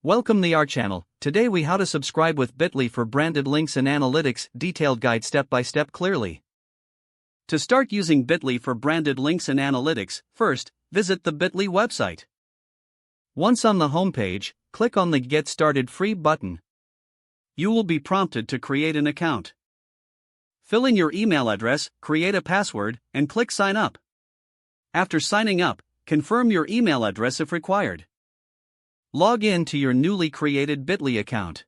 Welcome to our channel. Today we how to subscribe with Bitly for branded links and analytics, detailed guide step by step clearly. To start using Bitly for branded links and analytics, first, visit the Bitly website. Once on the homepage, click on the Get Started Free button. You will be prompted to create an account. Fill in your email address, create a password, and click Sign Up. After signing up, confirm your email address if required. Log in to your newly created Bitly account.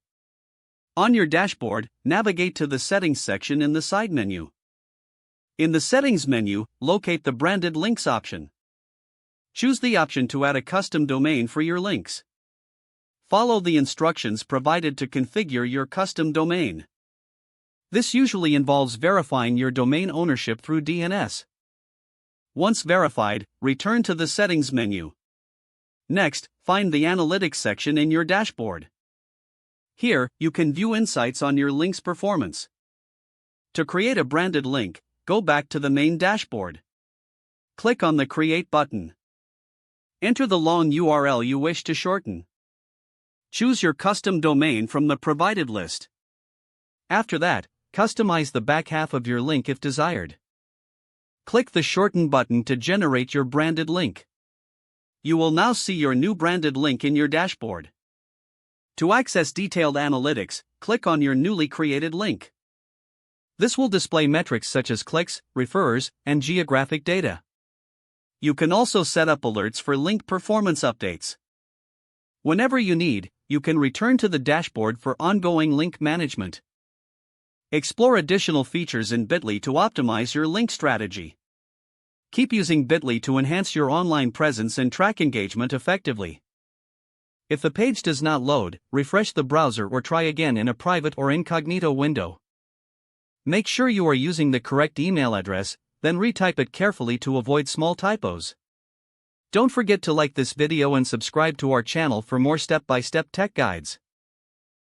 On your dashboard, navigate to the Settings section in the side menu. In the Settings menu, locate the Branded Links option. Choose the option to add a custom domain for your links. Follow the instructions provided to configure your custom domain. This usually involves verifying your domain ownership through DNS. Once verified, return to the Settings menu. Next, find the Analytics section in your dashboard. Here, you can view insights on your link's performance. To create a branded link, go back to the main dashboard. Click on the Create button. Enter the long URL you wish to shorten. Choose your custom domain from the provided list. After that, customize the back half of your link if desired. Click the Shorten button to generate your branded link. You will now see your new branded link in your dashboard. To access detailed analytics, click on your newly created link. This will display metrics such as clicks, referrers, and geographic data. You can also set up alerts for link performance updates. Whenever you need, you can return to the dashboard for ongoing link management. Explore additional features in Bitly to optimize your link strategy. Keep using Bitly to enhance your online presence and track engagement effectively. If the page does not load, refresh the browser or try again in a private or incognito window. Make sure you are using the correct email address, then retype it carefully to avoid small typos. Don't forget to like this video and subscribe to our channel for more step-by-step tech guides.